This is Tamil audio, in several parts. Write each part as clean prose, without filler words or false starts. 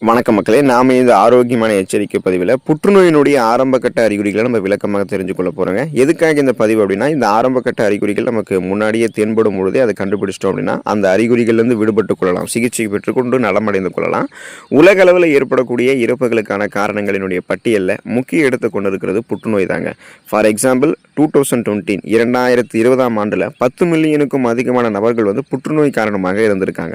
வணக்கம் மக்களே, நாம் இந்த ஆரோக்கியமான எச்சரிக்கை பதிவில் புற்றுநோயினுடைய ஆரம்பகட்ட அறிகுறிகளை நம்ம விளக்கமாக தெரிஞ்சுக்கொள்ள போகிறோங்க. எதுக்காக இந்த பதிவு அப்படின்னா, இந்த ஆரம்பகட்ட அறிகுறிகள் நமக்கு முன்னாடியே தென்படும் பொழுதே அதை கண்டுபிடிச்சிட்டோம் அப்படின்னா அந்த அறிகுறிகள்லேருந்து விடுபட்டு கொள்ளலாம், சிகிச்சை பெற்றுக்கொண்டு நலமடைந்து கொள்ளலாம். உலக அளவில் ஏற்படக்கூடிய இறப்புகளுக்கான காரணங்களினுடைய பட்டியலில் முக்கிய இடத்தை கொண்டு இருக்கிறது புற்றுநோய் தாங்க. ஃபார் எக்ஸாம்பிள் 2020 ஆண்டில் 10 மில்லியனுக்கும் அதிகமான நபர்கள் புற்றுநோய் காரணமாக இருந்திருக்காங்க.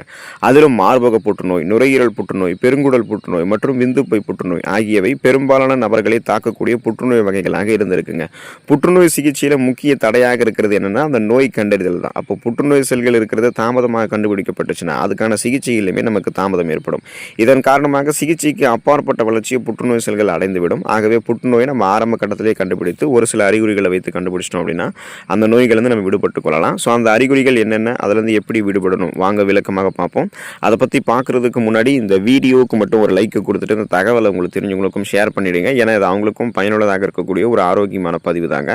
அதிலும் மார்பக புற்றுநோய், நுரையீரல் புற்றுநோய், பெருங்குடல் புற்றுநோய் மற்றும் விந்துப்பை புற்றுநோய் ஆகியவை பெரும்பாலான நபர்களை தாக்கக்கூடிய புற்றுநோய் வகைகளாக இருந்திருக்குங்க. புற்றுநோய் சிகிச்சையில முக்கிய தடையாக இருக்கிறது என்னன்னா அந்த நோய் கண்டறிதல் தான். அப்போ புற்றுநோய் செல்கள் இருக்கிறது தாமதமாக கண்டுபிடிக்கப்பட்டுச்சுன்னா அதுக்கான சிகிச்சையிலுமே நமக்கு தாமதம் ஏற்படும். இதன் காரணமாக சிகிச்சைக்கு அப்பாற்பட்ட வளர்ச்சியை புற்றுநோய் செல்கள் அடைந்துவிடும். ஆகவே புற்றுநோயை நம்ம ஆரம்ப கட்டத்திலே கண்டுபிடித்து ஒரு சில அறிகுறிகளை வைத்து கண்டுபிடிச்சிட்டோம் அப்படின்னா அந்த நோய்கள் நம்ம விடுபட்டு கொள்ளலாம். ஸோ அந்த அறிகுறிகள் என்னென்ன, அதுலேருந்து எப்படி விடுபடணும் வாங்க விளக்கமாக பார்ப்போம். அதை பற்றி பார்க்குறதுக்கு முன்னாடி இந்த வீடியோவுக்கு மட்டும் ஒரு லைக் கொடுத்துட்டு இந்த தகவலை உங்களுக்கு தெரிஞ்சவங்களுக்கும் ஷேர் பண்ணிடுங்க. ஏன்னா இது அவங்களுக்கும் பயனுள்ளதாக இருக்கக்கூடிய ஒரு ஆரோக்கியமான பதிவு தாங்க.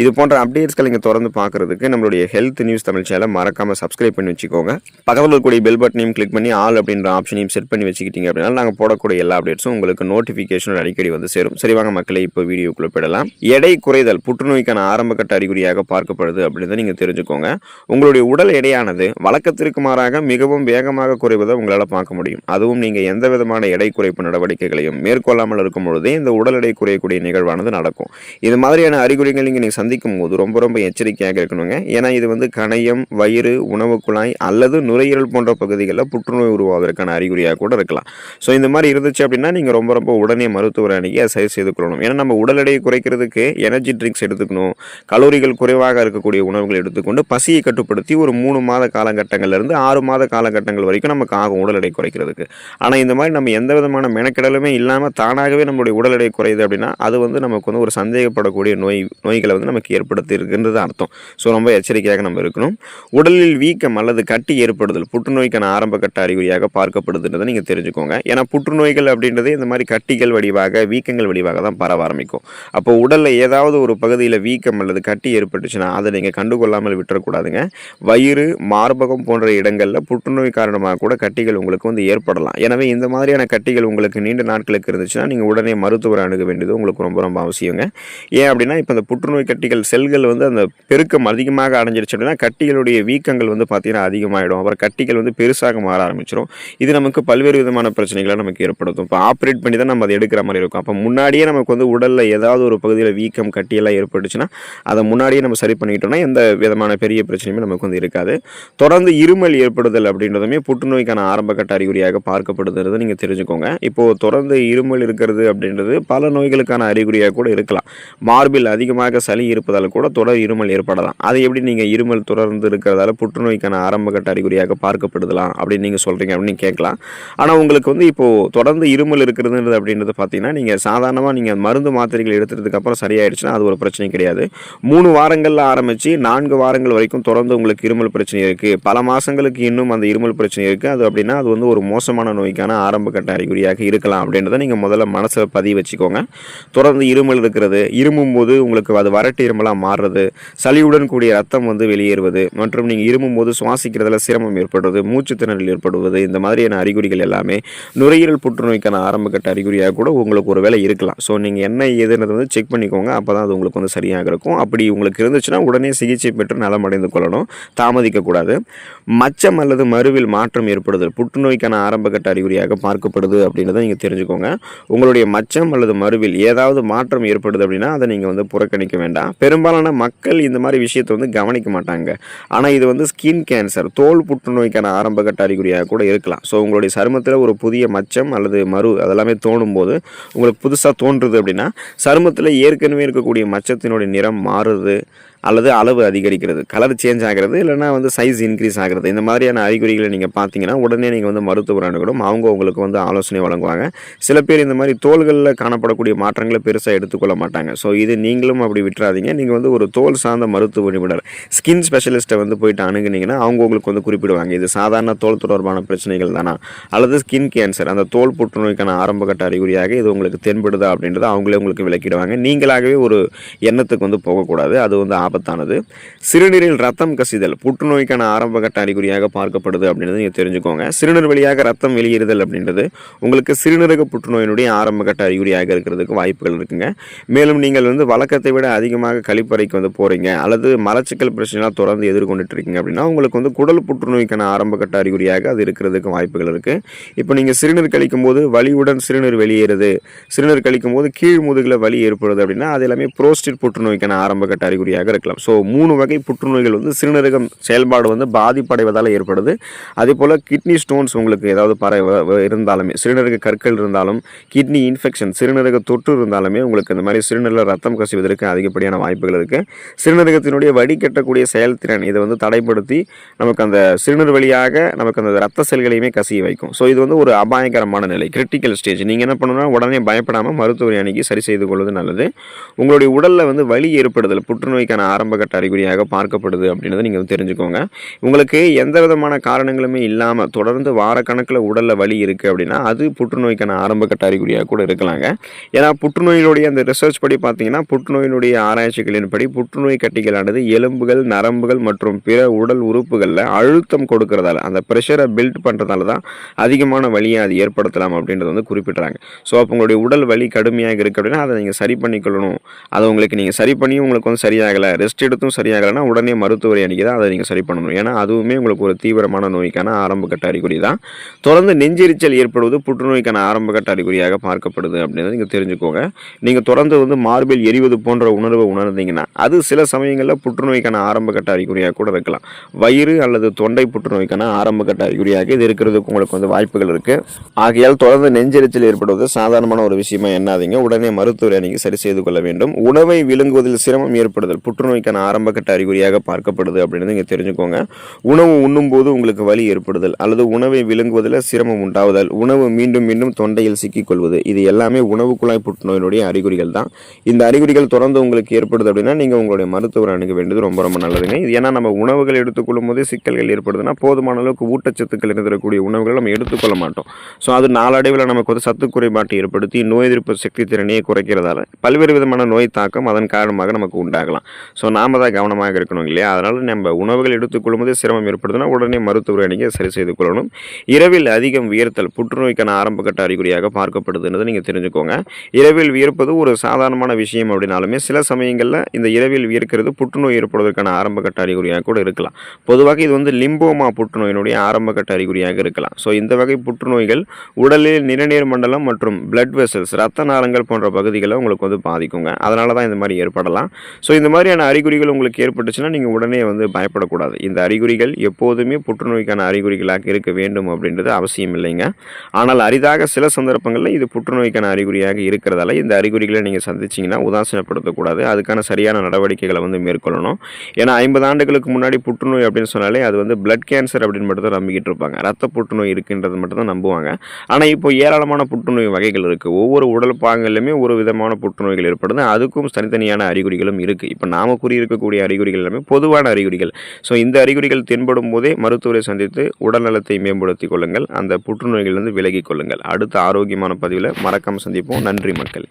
இது போன்ற அப்டேட்ஸ்களை நீங்கள் தொடர்ந்து பார்க்குறதுக்கு நம்மளுடைய ஹெல்த் நியூஸ் தமிழ் சேனலை மறக்காமல் சப்ஸ்கிரைப் பண்ணி வச்சுக்கோங்க. பக்கத்தில் இருக்கக்கூடிய பெல் பட்டனையும் கிளிக் பண்ணி ஆல் அப்படின்ற ஆப்ஷனையும் செட் பண்ணி வச்சுக்கிட்டீங்க அப்படின்னா நாங்கள் போடக்கூடிய எல்லா அப்டேட்ஸும் உங்களுக்கு நோட்டிஃபிகேஷன் அடிக்கடி சேரும். சரி வாங்க மக்களை இப்போ வீடியோக்குள்ளே போயிடலாம். எடை குறைதல் புற்றுநோய்க்கான ஆரம்பகட்ட அறிகுறியாக பார்க்கப்படுது அப்படின்னு நீங்கள் தெரிஞ்சுக்கோங்க. உங்களுடைய உடல் எடையானது வழக்கத்திற்கு மாறாக மிகவும் வேகமாக குறைவதை உங்களால் பார்க்க முடியும். அதுவும் நீங்கள் எந்த விதமான எடை குறைப்பு நடவடிக்கைகளையும் மேற்கொள்ளாமல் இருக்கும் பொழுதே இந்த உடல் எடை குறையக்கூடிய நிகழ்வானது நடக்கும். இது மாதிரியான அறிகுறிகள் நீங்கள் சந்திக்கும் போது ரொம்ப எச்சரிக்கையாக இருக்கணுங்க. ஏன்னா இது கணையம், வயிறு, உணவு குழாய் அல்லது நுரையீரல் போன்ற பகுதிகளில் புற்றுநோய் உருவாவதற்கான அறிகுறியாக கூட இருக்கலாம். ஸோ இந்த மாதிரி இருந்துச்சு அப்படின்னா நீங்கள் ரொம்ப உடனே மருத்துவரை அணுகி அதை சரி செய்து கொள்ளணும். ஏன்னா நம்ம உடல் எடையை குறைக்கிறதுக்கு எனர்ஜி ட்ரிங்க்ஸ் எடுத்துக்கணும், கலோரிகள் குறைவாக இருக்கக்கூடிய உணவுகள் எடுத்துக்கொண்டு பசியை கட்டுப்படுத்தி ஒரு 3 மாத காலகட்டங்கள்லேருந்து 6 மாத காலகட்டங்கள் வரைக்கும் நமக்கு ஆகும் உடல் எடை குறைக்கிறதுக்கு. ஆனால் இந்த மாதிரி நம்ம எந்த விதமான மெனக்கெடலுமே இல்லாமல் தானாகவே நம்மளுடைய உடல் எடை குறையுது அப்படின்னா அது நமக்கு ஒரு சந்தேகப்படக்கூடிய நோய்களை நமக்கு ஏற்படுத்தி இருக்கின்றது அர்த்தம். ஸோ ரொம்ப எச்சரிக்கையாக நம்ம இருக்கணும். உடலில் வீக்கம் அல்லது கட்டி ஏற்படுதல் புற்றுநோய்க்கான ஆரம்பகட்ட அறிகுறியாக பார்க்கப்படுதுன்றதை நீங்கள் தெரிஞ்சுக்கோங்க. ஏன்னா புற்றுநோய்கள் அப்படின்றது இந்த மாதிரி கட்டிகள் வடிவாக, வீக்கங்கள் வடிவாக தான் பரவ ஆரம்பிக்கும். அப்போ உடலில் ஏதாவது ஒரு பகுதியில் வீக்கம் அல்லது கட்டி ஏற்பட்டுச்சுன்னா அதை நீங்கள் கண்டுகொள்ளாமல் விட்டுறக்கூடாதுங்க. வயிறு, மார்பகம் போன்ற இடங்களில் புற்றுநோய் காரணமாக கூட கட்டிகள் உங்களுக்கு ஏற்படலாம். எனவே இந்த மாதிரியான கட்டிகள் உங்களுக்கு நீண்ட நாட்களுக்கு இருந்துச்சுன்னா நீங்கள் உடனே மருத்துவரை அணுக வேண்டியது உங்களுக்கு ரொம்ப அவசியங்க. ஏன் அப்படின்னா இப்போ இந்த புற்றுநோய் கட்டிகள் செல்கள் அந்த பெருக்கம் அதிகமாக அடைஞ்சிருச்சு அப்படின்னா கட்டிகளுடைய வீக்கங்கள் பார்த்தீங்கன்னா அதிகமாகிடும். அப்புறம் கட்டிகள் பெருசாக மாற ஆரம்பிச்சிடும். இது நமக்கு பல்வேறு விதமான பிரச்சனைகளை நமக்கு ஏற்படுத்தும். இப்போ ஆப்ரேட் பண்ணி தான் நம்ம அதை எடுக்கிற மாதிரி இருக்கும். அப்போ முன்னாடியே நமக்கு உடலில் ஏதாவது ஒரு பகுதியில் வீக்கம், கட்டியெல்லாம் ஏற்பட்டுச்சுன்னா அதை முன்னாடியே நம்ம சரி பண்ணிக்கிட்டோம்னா எந்த விதமான பெரிய பிரச்சனையுமே நமக்கு இருக்காது. தொடர்ந்து இருமல் ஏற்படுதல் அப்படின்றதுமே புற்றுநோய்க்கான ஆரம்பகட்ட அறிகுறியாக பார்க்கப்படுதுன்றதை நீங்கள் தெரிஞ்சுக்கோங்க. இப்போது தொடர்ந்து இருமல் இருக்கிறது அப்படின்றது பல நோய்களுக்கான அறிகுறியாக கூட இருக்கலாம். மார்பில் அதிகமாக சளி இருப்பதால் கூட தொடர் இருமல் ஏற்படலாம். அதை எப்படி நீங்கள் இருமல் தொடர்ந்து இருக்கிறதால புற்றுநோய்க்கான ஆரம்பகட்ட அறிகுறியாக பார்க்கப்படுதலாம் அப்படின்னு நீங்கள் சொல்கிறீங்க அப்படின்னு கேட்கலாம். ஆனால் உங்களுக்கு இப்போது தொடர்ந்து இருமல் இருக்கிறது அப்படின்றது பார்த்தீங்கன்னா நீங்கள் சாதாரணமாக நீங்கள் மருந்து மாத்திரைகள் எடுத்துறதுக்கு அப்புறம் சரியாயிடுச்சுன்னா அது ஒரு பிரச்சனை கிடையாது. 3 வாரங்களில் ஆரம்பித்து 4 வாரங்கள் வரைக்கும் தொடர்ந்து உங்களுக்கு இருமல் பிரச்சனை இருக்குது, பல மாதங்களுக்கு இன்னும் அந்த இருமல் பிரச்சனை இருக்குது, அது அப்படின்னா அது ஒரு மோசமான நோய்க்கான ஆரம்பகட்ட அறிகுறியாக இருக்கலாம் அப்படின்றத நீங்கள் முதல்ல மனசில் பதிவு வச்சுக்கோங்க. தொடர்ந்து இருமல் இருக்கிறது, இருமும் போது உங்களுக்கு அது வறட்டு இருமலாக மாறுறது, சளியுடன் கூடிய ரத்தம் வெளியேறுவது மற்றும் நீங்கள் இருமும் போது சுவாசிக்கிறதுல சிரமம் ஏற்படுவது, மூச்சு திணறல் ஏற்படுவது, இந்த மாதிரியான அறிகுறிகள் எல்லாமே நுரையீரல் புற்றுநோய்க்கான ஆரம்பகட்ட அறிகுறியாக கூட உங்களுக்கு ஒரு வேளை இருக்கலாம். ஸோ நீங்கள் என்ன ஏதுன்றது செக் பண்ணிக்கோங்க. அப்போ தான் அது உங்களுக்கு சரியாக இருக்கும். அப்படி உங்களுக்கு இருந்துச்சுன்னா உடனே சிகிச்சை பெற்று நலமடைந்து கொள்ளணும், தாமதிக்கக்கூடாது. மச்சம் அல்லது மருவில் மாற்றம் ஏற்படுதல் புற்றுநோய்க்கான ஆரம்பகட்ட அறிகுறியாக பார்க்கப்படுது அப்படின்றத நீங்கள் தெரிஞ்சுக்கோங்க. உங்களுடைய மச்சம் அல்லது மருவில் ஏதாவது மாற்றம் ஏற்படுது அப்படின்னா அதை நீங்கள் புறக்கணிக்க வேண்டாம். பெரும்பாலான மக்கள் இந்த மாதிரி விஷயத்தை கவனிக்க மாட்டாங்க. ஆனால் இது ஸ்கின் கேன்சர், தோல் புற்றுநோய்க்கான ஆரம்பகட்ட அறிகுறியாக கூட இருக்கலாம். ஸோ உங்களுடைய சருமத்தில் ஒரு புதிய மச்சம் அல்லது மரு அதெல்லாமே தோணும் போது உங்களுக்கு புதுசாக தோன்றுது அப்படின்னா சருமத்தில் ஏற்கனவே இருக்கக்கூடிய மச்சத்தினுடைய நிறம் மாறுது அல்லது அளவு அதிகரிக்கிறது, கலர் சேஞ்ச் ஆகிறது, இல்லைனா சைஸ் இன்க்ரீஸ் ஆகிறது, இந்த மாதிரியான அறிகுறிகளை நீங்கள் பார்த்தீங்கன்னா உடனே நீங்கள் மருத்துவர் அணுகணும். அவங்க உங்களுக்கு ஆலோசனை வழங்குவாங்க. சில பேர் இந்த மாதிரி தோள்களில் காணப்படக்கூடிய மாற்றங்களை பெருசாக எடுத்துக்கொள்ள மாட்டாங்க. ஸோ இது நீங்களும் அப்படி விட்டுறாதீங்க. நீங்கள் ஒரு தோல் சார்ந்த மருத்துவ நிபுணர், ஸ்கின் ஸ்பெஷலிஸ்ட்டை போயிட்டு அணுகுனீங்கன்னா அவங்க உங்களுக்கு குறிப்பிடுவாங்க இது சாதாரண தோல் தொடர்பான பிரச்சனைகள் தானா அல்லது ஸ்கின் கேன்சர் அந்த தோல் புற்றுநோய்க்கான ஆரம்பகட்ட அறிகுறியாக இது உங்களுக்கு தென்படுதா அப்படின்றத அவங்களே உங்களுக்கு விளக்கிடுவாங்க. நீங்களாகவே ஒரு எண்ணத்துக்கு போகக்கூடாது. அது ஆபத்தானது. சிறுநீரில் ரத்தம் கசிதல் புற்றுநோய்க்கான ஆரம்பகட்ட அறிகுறியாக பார்க்கப்படுது அப்படின்றது நீங்கள் தெரிஞ்சுக்கோங்க. சிறுநீர் வழியாக ரத்தம் வெளியேறுதல் அப்படின்றது உங்களுக்கு சிறுநீரக புற்றுநோயினுடைய ஆரம்பகட்ட அறிகுறியாக இருக்கிறதுக்கு வாய்ப்புகள் இருக்குங்க. மேலும் நீங்கள் வழக்கத்தை விட அதிகமாக கழிப்பறைக்கு போகிறீங்க அல்லது மலச்சிக்கல் பிரச்சனைலாம் தொடர்ந்து எதிர்கொண்டுட்டு இருக்கீங்க அப்படின்னா உங்களுக்கு குடல் புற்றுநோய்க்கான ஆரம்பகட்ட அறிகுறியாக அது இருக்கிறதுக்கு வாய்ப்புகள் இருக்குது. இப்போ நீங்கள் சிறுநீர் கழிக்கும் போது வலியுடன் சிறுநீர் வெளியேறுது, சிறுநீர் கழிக்கும் போது கீழ் முதுகில் வலி ஏற்படுது அப்படின்னா அது எல்லாமே புரோஸ்டேட் புற்றுநோய்க்கான ஆரம்பகட்ட அறிகுறியாக இருக்கலாம். ஸோ 3 வகை புற்றுநோய்கள் சிறுநீரகம் செயல்பாடு பாதிப்படைவதால் ஏற்படுது. அதே போல் கிட்னி ஸ்டோன்ஸ் உங்களுக்கு ஏதாவது இருந்தாலுமே, சிறுநீரக கற்கள் இருந்தாலும், கிட்னி இன்ஃபெக்ஷன் சிறுநீரக தொற்று இருந்தாலுமே உங்களுக்கு இந்த மாதிரி சிறுநீரில் ரத்தம் கசிவதற்கு அதிகப்படியான வாய்ப்புகள் இருக்குது. சிறுநீரகத்தினுடைய வடிகட்டக்கூடிய செயல்திறன் இதை தடைப்படுத்தி நமக்கு அந்த சிறுநீர் வழியாக நமக்கு அந்த ரத்த செல்களையுமே கசிய வைக்கும். ஸோ இது ஒரு அபாயகரமான நிலை, கிரிட்டிக்கல் ஸ்டேஜ். நீங்கள் என்ன பண்ணணும்னா உடனே பயப்படாமல் மருத்துவரை அணுகி சரி செய்து கொள்வது நல்லது. உங்களுடைய உடலில் வலி ஏற்படுதல் புற்றுநோய்க்கான ஆரம்பகட்ட அறிகுறியாக பார்க்கப்படுது அப்படின்றத நீங்கள் தெரிஞ்சுக்கோங்க. உங்களுக்கு எந்த விதமான காரணங்களுமே இல்லாமல் தொடர்ந்து வாரக்கணக்கில் உடலில் வலி இருக்குது அப்படின்னா அது புற்றுநோய்க்கான ஆரம்பகட்ட அறிகுறியாக கூட இருக்கலாங்க. ஏன்னா புற்றுநோயினுடைய அந்த ரிசர்ச் படி பார்த்தீங்கன்னா புற்றுநோயினுடைய ஆராய்ச்சிகளின்படி புற்றுநோய் கட்டிகளானது எலும்புகள், நரம்புகள் மற்றும் பிற உடல் உறுப்புகளில் அழுத்தம் கொடுக்கறதால, அந்த ப்ரெஷரை பில்ட் பண்ணுறதால தான் அதிகமான வலியை அது ஏற்படுத்தலாம் அப்படின்றது குறிப்பிட்றாங்க. ஸோ அப்போ உங்களுடைய உடல் வலி கடுமையாக இருக்குது அப்படின்னா அதை நீங்கள் சரி பண்ணிக்கொள்ளணும். அதை உங்களுக்கு நீங்கள் சரி பண்ணியும் உங்களுக்கு சரியாகலை, ரெஸ்ட் எடுத்தும் சரியாகலைன்னா உடனே மருத்துவரை அணுகி தான் அதை நீங்கள் சரி பண்ணணும். ஏன்னா அதுவுமே உங்களுக்கு ஒரு தீவிரமான நோய்க்கான ஆரம்பகட்ட அறிகுறி தான். தொடர்ந்து நெஞ்செரிச்சல் ஏற்படுவது புற்றுநோய்க்கான ஆரம்பகட்ட அறிகுறியாக பார்க்கப்படுது அப்படின்றத நீங்கள் தெரிஞ்சுக்கோங்க. நீங்கள் தொடர்ந்து மார்பில் எரிவது போன்ற உணர்வை உணர்ந்தீங்கன்னா அது சில சமயங்களில் புற்றுநோய்க்கான ஆரம்பகட்ட அறிகுறியாக கூட இருக்கலாம். வயிறு அல்லது தொண்டை புற்றுநோய்க்கான ஆரம்பகட்ட அறிகுறியாக இது இருக்கிறதுக்கு உங்களுக்கு வாய்ப்புகள் இருக்குது. ஆகையால் தொடர்ந்து நெஞ்செரிச்சல் ஏற்படுவது சாதாரணமான ஒரு விஷயமா எண்ணாதீங்க, உடனே மருத்துவரை நீங்கள் சரி செய்து கொள்ள வேண்டும். உணவை விழுங்குவதில் சிரமம் ஏற்படுதல் புற்றுநோய்க்கான ஆரம்பகட்ட அறிகுறியாக பார்க்கப்படுது அப்படின்னு நீங்கள் தெரிஞ்சுக்கோங்க. உணவு உண்ணும் போது உங்களுக்கு வலி ஏற்படுதல் அல்லது உணவை விழுங்குவதில் சிரமம் உண்டாவதல், உணவு மீண்டும் மீண்டும் தொண்டையில் சிக்கிக்கொள்வது, இது எல்லாமே உணவு குழாய் புற்றுநோயினுடைய அறிகுறிகள் தான். இந்த அறிகுறிகள் தொடர்ந்து உங்களுக்கு ஏற்படுது அப்படின்னா நீங்கள் உங்களுடைய மருத்துவரை அணுக வேண்டியது ரொம்ப ரொம்ப நல்லதுங்க. இது ஏன்னா நம்ம உணவுகள் எடுத்துக்கொள்ளும் போதே சிக்கல்கள் ஏற்படுதுன்னா போதுமான அளவுக்கு ஊட்டச்சத்துக்கள் இருந்தக்கூடிய உணவுகளை நம்ம எடுத்துக்கொள்ள மாட்டோம். ஸோ அது நாளடைவில் நமக்கு சத்து குறைபாட்டை ஏற்படுத்தி நோய் எதிர்ப்பு சக்தி திறனையே குறைக்கிறதால பல்வேறு விதமான நோய் தாக்கம் அதன் காரணமாக நமக்கு உண்டாகலாம். ஸோ நாம் தான் கவனமாக இருக்கணும் இல்லையா? அதனால் நம்ம உணவுகள் எடுத்துக்கொள்ளும் போதே சிரமம் ஏற்படுதுன்னா உடனே மருத்துவரை அணுகி சரி செய்து கொள்ளணும். இரவில் அதிகம் வியர்த்தல் புற்றுநோய்க்கான ஆரம்பகட்ட அறிகுறியாக பார்க்கப்படுதுன்றதை நீங்கள் தெரிஞ்சுக்கோங்க. இரவில் வியர்ப்பது ஒரு சாதாரணமான விஷயம் அப்படின்னாலுமே சில சமயங்களில் இந்த இரவில் வியர்க்கிறது புற்றுநோய் ஏற்படுவதற்கான ஆரம்பகட்ட அறிகுறியாக கூட இருக்கலாம். பொதுவாக இது லிம்போமா புற்றுநோயினுடைய ஆரம்பகட்ட அறிகுறியாக இருக்கலாம். ஸோ இந்த வகை புற்றுநோய்கள் உடலில் நிணநீர் மண்டலம் மற்றும் பிளட் வெசல்ஸ் ரத்த நாளங்கள் போன்ற பகுதிகளை உங்களுக்கு பாதிக்குங்க. அதனால தான் இந்த மாதிரி ஏற்படலாம். ஸோ இந்த மாதிரியான அறிகுறிகள் உங்களுக்கு ஏற்பட்டுச்சுன்னா நீங்கள் உடனே பயப்படக்கூடாது. இந்த அறிகுறிகள் எப்போதுமே புற்றுநோய்க்கான அறிகுறிகளாக இருக்க வேண்டும் அப்படின்றது அவசியம் இல்லைங்க. ஆனால் அரிதாக சில சந்தர்ப்பங்களில் இது புற்றுநோய்க்கான அறிகுறியாக இருக்கிறதால இந்த அறிகுறிகளை நீங்கள் சந்திச்சிங்கன்னா உதாசீனப்படுத்தக்கூடாது. அதுக்கான சரியான நடவடிக்கைகளை மேற்கொள்ளணும். ஏன்னா 50 ஆண்டுகளுக்கு முன்னாடி புற்றுநோய் அப்படின்னு சொன்னாலே அது பிளட் கேன்சர் அப்படின்னு மட்டும் தான் நம்பிக்கிட்டு இருப்பாங்க. ரத்த புற்றுநோய் இருக்குன்றது மட்டும் தான் நம்புவாங்க. ஆனால் இப்போ ஏராளமான புற்றுநோய் வகைகள் இருக்குது. ஒவ்வொரு உடல் பாகங்களிலுமே ஒரு விதமான புற்றுநோய்கள் ஏற்படுது. அதுக்கும் தனித்தனியான அறிகுறிகளும் இருக்குது. இப்போ நாம கூறியிருக்கக்கூடிய அறிகுறிகள் எல்லாமே பொதுவான அறிகுறிகள். ஸோ இந்த அறிகுறிகள் தென்படும் போதே மருத்துவரை சந்தித்து உடல் நலத்தை மேம்படுத்திக் கொள்ளுங்கள். அந்த புற்றுநோய்களிலிருந்து விலகிக் கொள்ளுங்கள். அடுத்த ஆரோக்கியமான பதிவில் மறக்காம சந்திப்போம். நன்றி மக்கள்.